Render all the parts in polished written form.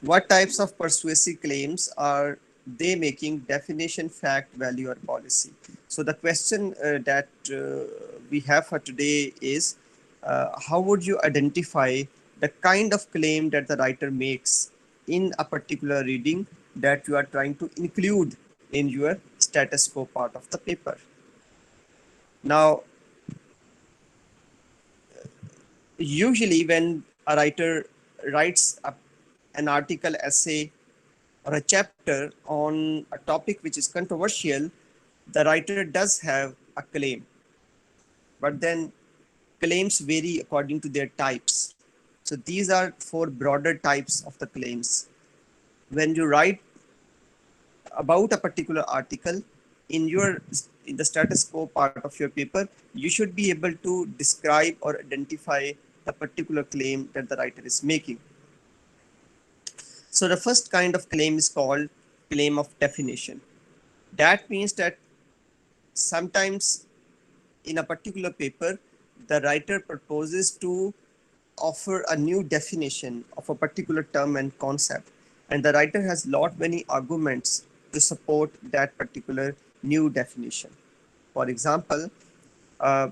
What types of persuasive claims are they making? Definition, fact, value, or policy? So the question that we have for today is, how would you identify the kind of claim that the writer makes in a particular reading that you are trying to include in your status quo part of the paper? Now, usually when a writer writes an article, essay, or a chapter on a topic which is controversial, the writer does have a claim, but then claims vary according to their types. So these are four broader types of the claims. When you write about a particular article in the status quo part of your paper, you should be able to describe or identify the particular claim that the writer is making. So the first kind of claim is called claim of definition. That means that sometimes in a particular paper, the writer proposes to offer a new definition of a particular term and concept, and the writer has lot many arguments to support that particular new definition. For example, uh,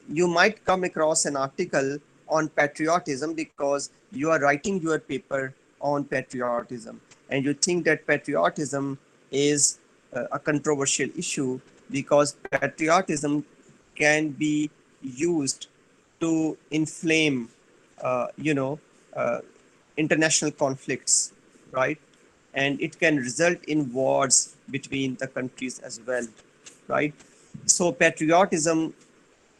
you might come across an article on patriotism because you are writing your paper on patriotism and you think that patriotism is a controversial issue because patriotism can be used to inflame you know uh, international conflicts, right? And it can result in wars between the countries as well, right? So patriotism,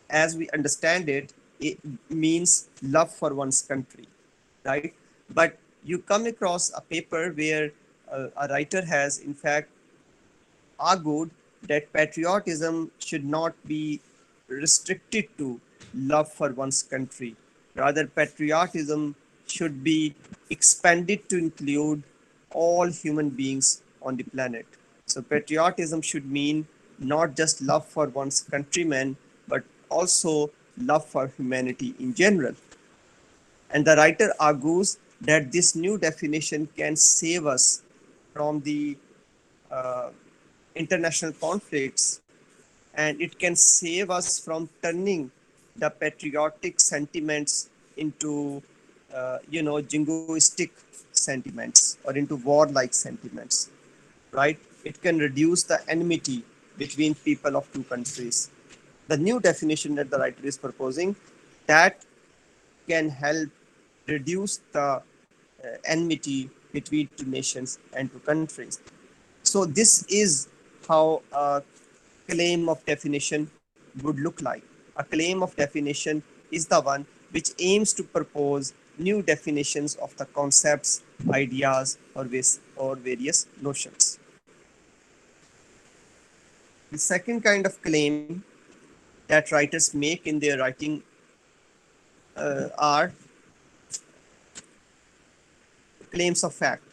as we understand it, it means love for one's country, right? But you come across a paper where a writer has, in fact, argued that patriotism should not be restricted to love for one's country. Rather, patriotism should be expanded to include all human beings on the planet. So, patriotism should mean not just love for one's countrymen, but also love for humanity in general. And the writer argues that this new definition can save us from the uh, international conflicts, and it can save us from turning the patriotic sentiments into jingoistic sentiments or into warlike sentiments, right? It can reduce the enmity between people of two countries. The new definition that the writer is proposing, that can help reduce the enmity between two nations and two countries. So this is how a claim of definition would look like. A claim of definition is the one which aims to propose new definitions of the concepts, ideas, or various notions. The second kind of claim that writers make in their writing are claims of fact.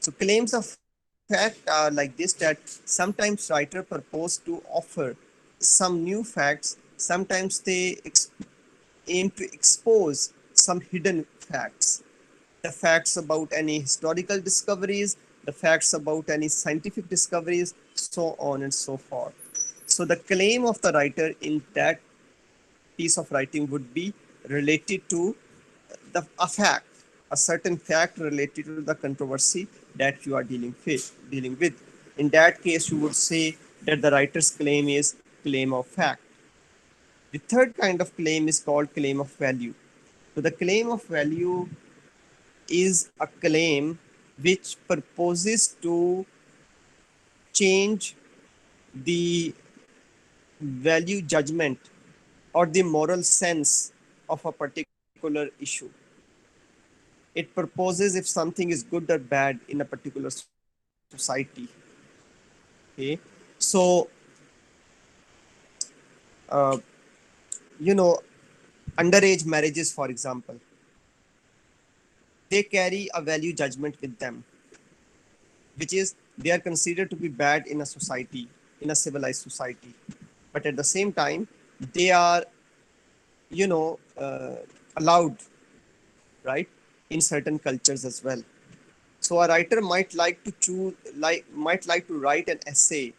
So claims of fact are like this, that sometimes writer propose to offer some new facts, sometimes they aim to expose some hidden facts, the facts about any historical discoveries, the facts about any scientific discoveries, so on and so forth. So the claim of the writer in that piece of writing would be related to a fact, a certain fact related to the controversy that you are dealing with. In that case, you would say that the writer's claim is claim of fact. The third kind of claim is called claim of value. So the claim of value is a claim which proposes to change the value judgment or the moral sense of a particular issue. It proposes if something is good or bad in a particular society. Okay, so uh, you know, underage marriages, for example, they carry a value judgment with them, which is they are considered to be bad in a society, in a civilized society. But at the same time, they are, you know, allowed, right, in certain cultures as well. So a writer might like to write an essay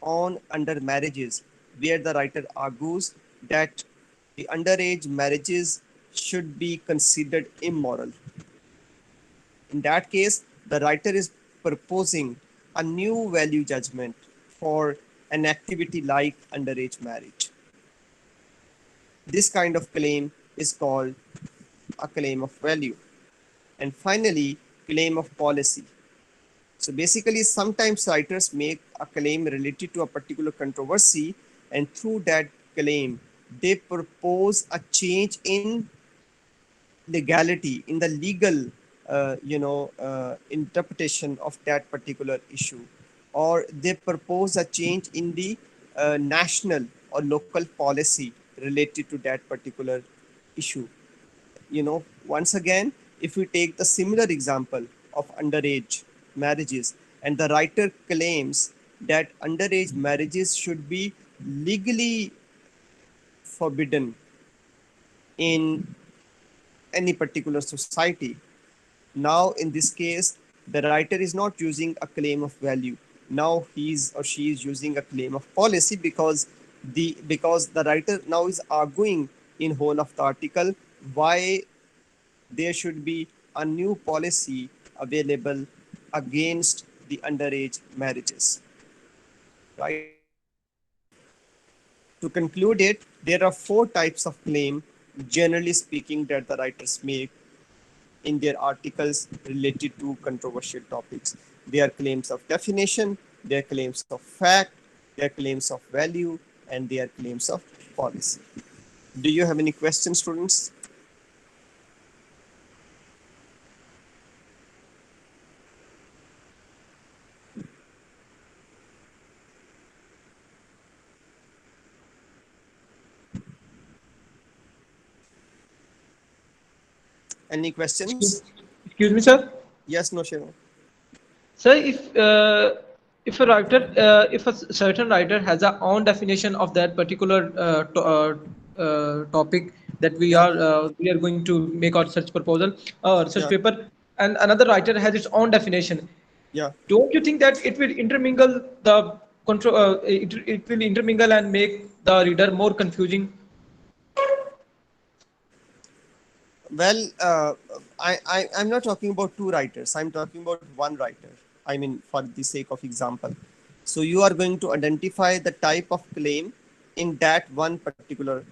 on under marriages, where the writer argues that the underage marriages should be considered immoral. In that case, the writer is proposing a new value judgment for an activity like underage marriage. This kind of claim is called a claim of value. And finally, claim of policy. So basically, sometimes writers make a claim related to a particular controversy, and through that claim, they propose a change in legality, in the legal, interpretation of that particular issue, or they propose a change in the national or local policy related to that particular issue. Once again, if we take the similar example of underage marriages, and the writer claims that underage marriages should be legally forbidden in any particular society. Now, in this case, the writer is not using a claim of value. Now he's or she is using a claim of policy, because the writer now is arguing in whole of the article why there should be a new policy available against the underage marriages. Right? To conclude it, there are four types of claim, generally speaking, that the writers make in their articles related to controversial topics. They are claims of definition, they are claims of fact, they are claims of value, and they are claims of policy. Do you have any questions, students? Any Excuse, questions? excuse me, sir. Yes, no, Shiva. Sir, if a writer, if a certain writer has a own definition of that particular topic that Yeah, we are going to make our research proposal or research yeah, paper, and another writer has its own definition, yeah. don't you think that it will intermingle the control? It will intermingle and make the reader more confusing? Well, I'm not talking about two writers. I'm talking about one writer. I mean, for the sake of example. So you are going to identify the type of claim in that one particular,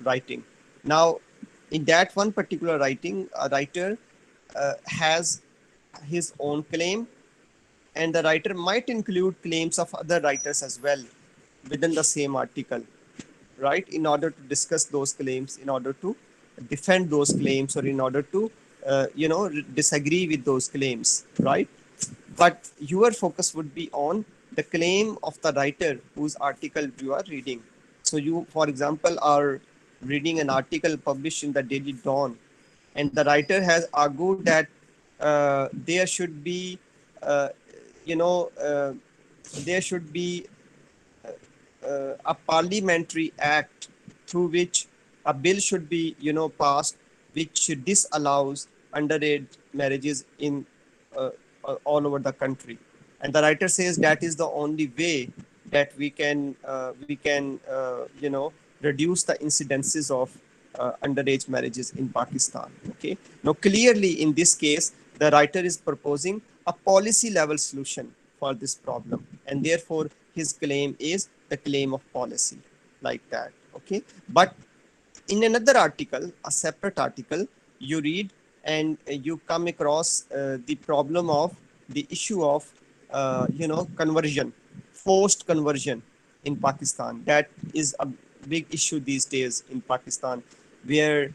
writing. Now, in that one particular writing, a writer has his own claim, and the writer might include claims of other writers as well within the same article, right? In order to discuss those claims, in order to defend those claims, or in order to, disagree with those claims, right? But your focus would be on the claim of the writer whose article you are reading. So you, for example, are reading an article published in the Daily Dawn, and the writer has argued that there should be, uh, you know, uh, there should be a parliamentary act through which a bill should be, passed, which disallows underage marriages in uh, all over the country. And the writer says that is the only way that we can reduce the incidences of underage marriages in Pakistan. Okay. Now, clearly, in this case, the writer is proposing a policy level solution for this problem, and therefore his claim is the claim of policy, like that. Okay. But in another article, a separate article, you read and you come across the problem of the issue of conversion, forced conversion in Pakistan. That is a big issue these days in Pakistan, where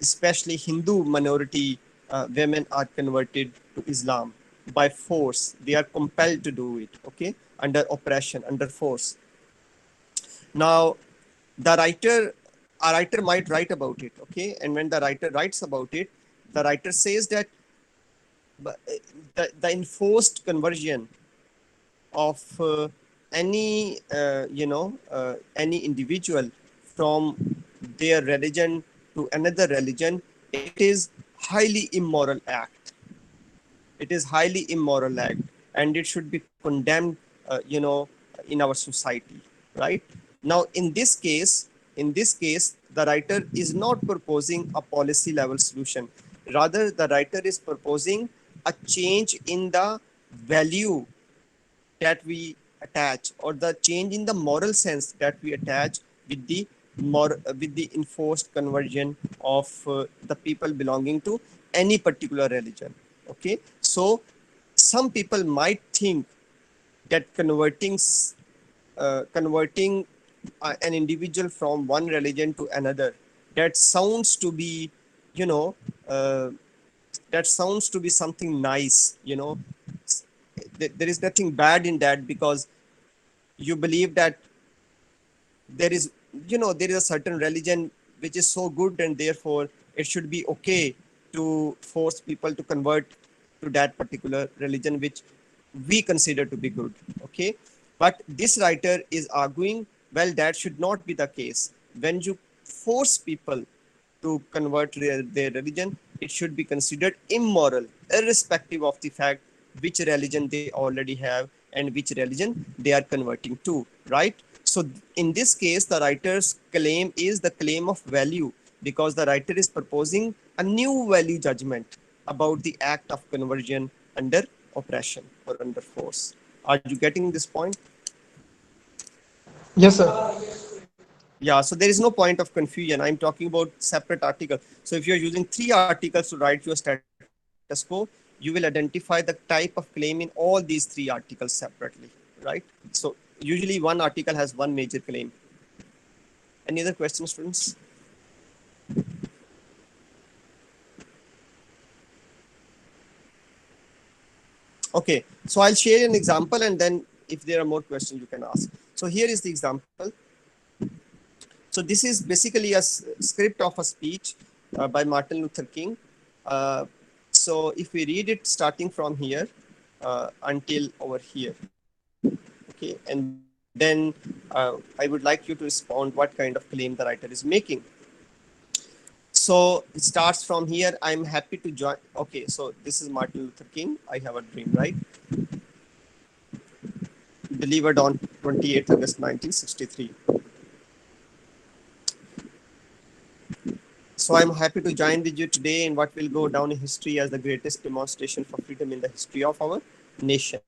especially Hindu minority women are converted to Islam by force. They are compelled to do it. Okay, under oppression, under force. Now, the writer, a writer might write about it. Okay, and when the writer writes about it, the writer says that the enforced conversion of any individual from their religion to another religion, it is highly immoral act. It is highly immoral act, and it should be condemned, in our society, right? Now, in this case, the writer is not proposing a policy level solution. Rather, the writer is proposing a change in the value that we attach, or the change in the moral sense that we attach with the with the enforced conversion of the people belonging to any particular religion. Okay, so some people might think that converting an individual from one religion to another, that sounds to be, you know uh, that sounds to be something nice. There is nothing bad in that, because you believe that there is there is a certain religion which is so good, and therefore it should be okay to force people to convert to that particular religion which we consider to be good. Okay, but this writer is arguing, well, that should not be the case. When you force people to convert their religion, it should be considered immoral, irrespective of the fact which religion they already have and which religion they are converting to, right? So, in this case, the writer's claim is the claim of value, because the writer is proposing a new value judgment about the act of conversion under oppression or under force. Are you getting this point? Yes, sir. Yeah, so there is no point of confusion. I'm talking about separate article. So if you're using three articles to write your status quo, you will identify the type of claim in all these three articles separately, right? So usually one article has one major claim. Any other questions, students? Okay, so I'll share an example, and then if there are more questions, you can ask. So here is the example. So this is basically a script of a speech by Martin Luther King. Uh, so if we read it starting from here until over here, okay, and then I would like you to respond what kind of claim the writer is making. So it starts from here. I'm happy to join. Okay, so this is Martin Luther King. I have a dream, right? Delivered on 28th August 1963. So I'm happy to join with you today in what will go down in history as the greatest demonstration for freedom in the history of our nation.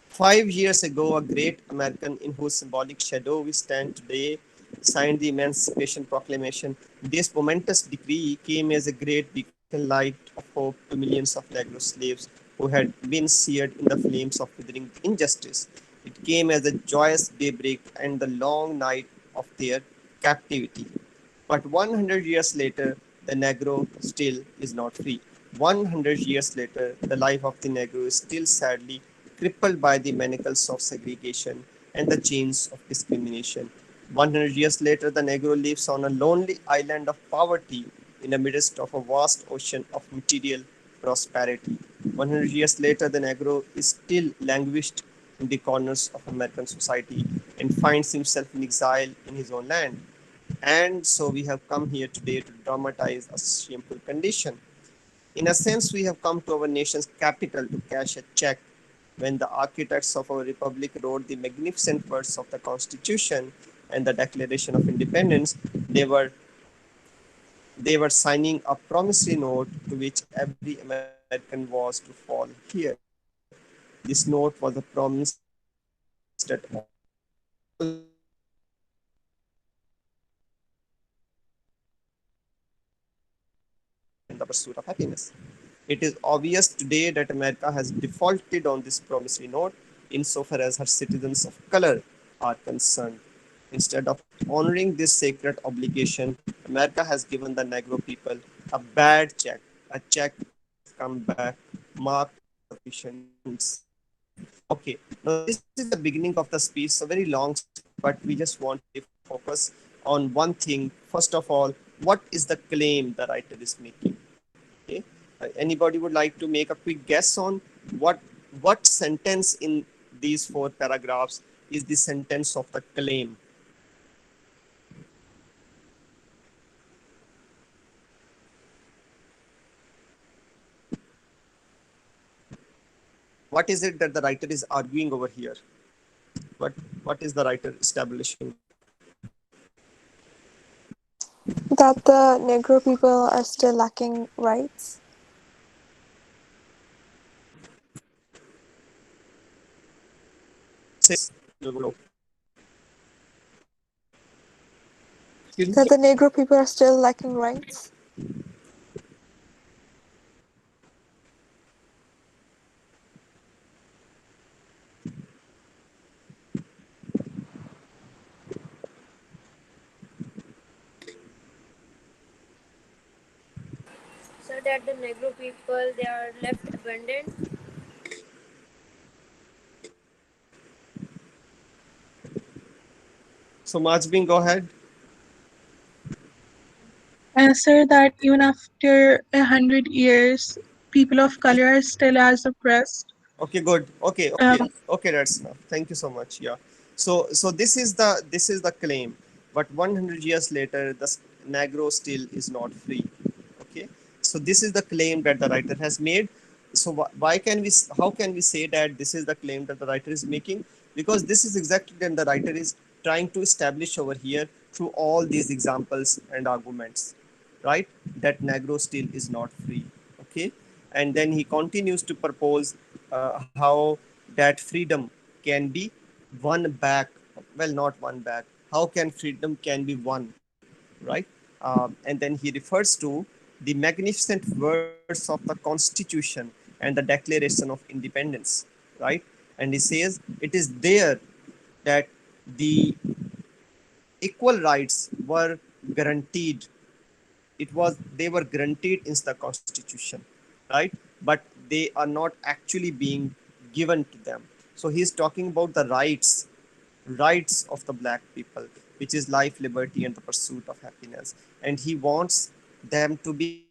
5 years ago, a great American in whose symbolic shadow we stand today signed the Emancipation Proclamation. This momentous decree came as a great beacon light of hope to millions of Negro slaves who had been seared in the flames of withering injustice. It came as a joyous daybreak and the long night of their captivity. But 100 years later, the Negro still is not free. 100 years later, the life of the Negro is still sadly crippled by the manacles of segregation and the chains of discrimination. 100 years later, the Negro lives on a lonely island of poverty in the midst of a vast ocean of material prosperity. 100 years later, the Negro is still languished in the corners of American society and finds himself in exile in his own land. And so we have come here today to dramatize a shameful condition. In a sense, we have come to our nation's capital to cash a check. When the architects of our republic wrote the magnificent words of the Constitution and the Declaration of Independence, they were they were signing a promissory note to which every American was to fall here. This note was a promise that all in the pursuit of happiness. It is obvious today that America has defaulted on this promissory note insofar as her citizens of color are concerned. Instead of honoring this sacred obligation, America has given the Negro people a bad check, a check that has come back marked with insufficient funds. Okay, now this is the beginning of the speech, so very long, but we just want to focus on one thing. First of all, what is the claim the writer is making? Okay, anybody would like to make a quick guess on what what sentence in these four paragraphs is the sentence of the claim? what is it that the writer is arguing over here? What is the writer establishing? That the Negro people are still lacking rights. Excuse me. That the Negro people are still lacking rights. So that the Negro people they are left abandoned. So Majbin, go ahead. Sir, that even after 100 years, people of color are still as oppressed. Okay, good. Okay, Um, okay, that's enough. Thank you so much. Yeah. So this is the claim, but 100 years later, the Negro still is not free. Okay. So this is the claim that the writer has made. So why can we? How can we say that this is the claim that the writer is making? Because this is exactly what the writer is trying to establish over here through all these examples and arguments, right? That Negro still is not free. Okay, and then he continues to propose how that freedom can be won back. Well, not won back. How can freedom can be won, right? And then he refers to the magnificent words of the Constitution and the Declaration of Independence, right? And he says it is there that the equal rights were guaranteed. They were granted in the Constitution, right? But they are not actually being given to them. So he's talking about the rights of the black people, which is life, liberty, and the pursuit of happiness. And he wants them to be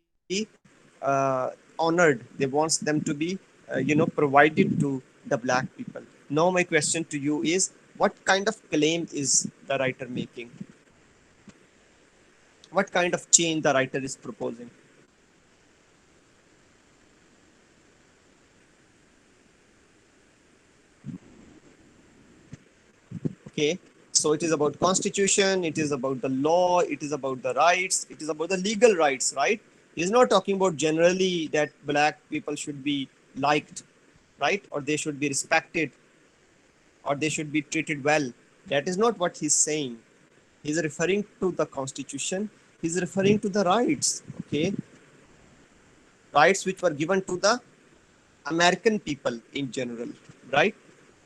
honored. They wants them to be provided to the black people. Now my question to you is, what kind of claim is the writer making? What kind of change the writer is proposing? Okay, so it is about constitution, it is about the law, it is about the rights, it is about the legal rights, right? He's not talking about generally that black people should be liked, right? Or they should be respected, or they should be treated well. That is not what he's saying. He's referring to the constitution, he's referring to the rights. Okay, rights which were given to the American people in general, right?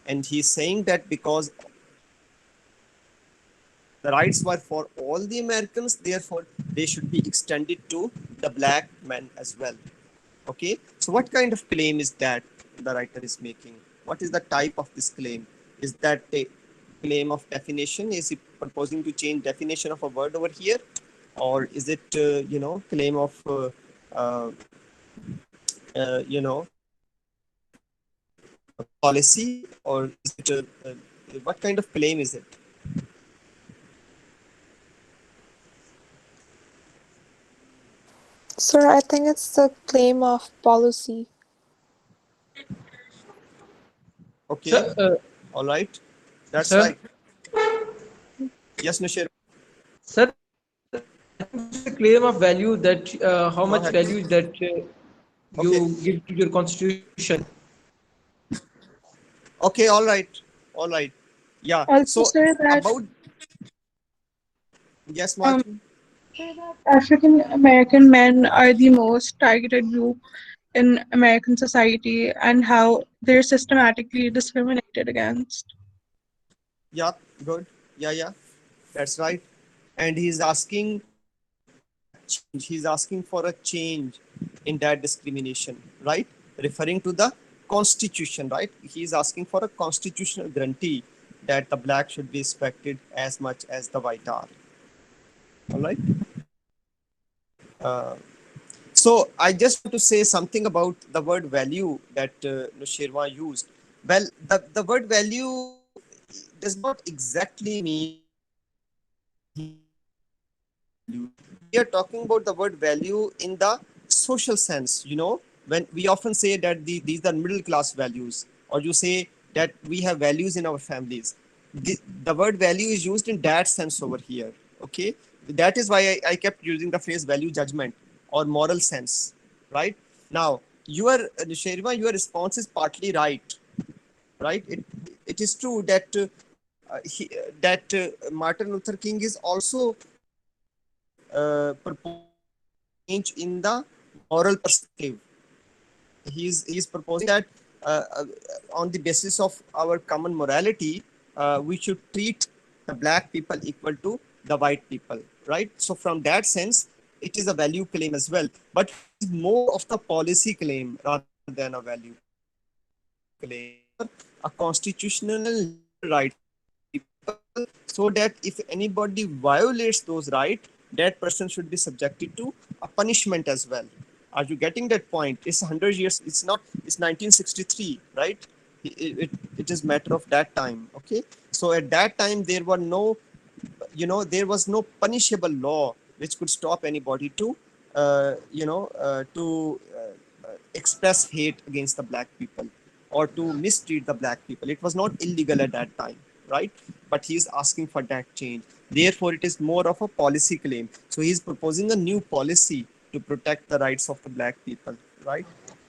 And he's saying that because the rights were for all the Americans, therefore they should be extended to the black men as well. Okay, so what kind of claim is that the writer is making? What is the type of this claim? Is that a claim of definition? Is he proposing to change definition of a word over here, or is it claim of uh, policy, or is it what kind of claim is it? Sir, I think it's the claim of policy. Okay, Sir, all right, that's sir, right. Yes, Nushir, sir, I think it's a claim of value that how go much ahead. value that Okay, you give to your constitution. okay, all right. Yeah. also, So sir, that about yes, um, Martin. African American men are the most targeted group in American society and how they're systematically discriminated against. Yeah, good. Yeah, yeah, that's right. And he's asking change. He's asking for a change in that discrimination, right? Referring to the constitution, right? He's asking for a constitutional guarantee that the black should be respected as much as the white are. All right. So I just want to say something about the word value that Nusherwa used. Well, the word value does not exactly mean value. We are talking about the word value in the social sense. When we often say that these are middle class values, or you say that we have values in our families. The word value is used in that sense over here. Okay, that is why I kept using the phrase value judgment or moral sense. Right now, Sherima, your response is partly right. Right, it is true that Martin Luther King is also proposing change in the moral perspective. He's proposing that on the basis of our common morality, we should treat the black people equal to the white people, right? So from that sense, it is a value claim as well, but it's more of the policy claim rather than a value claim, a constitutional right, so that if anybody violates those rights, that person should be subjected to a punishment as well. Are you getting that point? It's 100 years. It's not. It's 1963, right? It is matter of that time. Okay. So at that time there were no, there was no punishable law which could stop anybody to, express hate against the black people or to mistreat the black people. It was not illegal at that time, right? But he is asking for that change. Therefore, it is more of a policy claim. So he is proposing a new policy to protect the rights of the black people, right?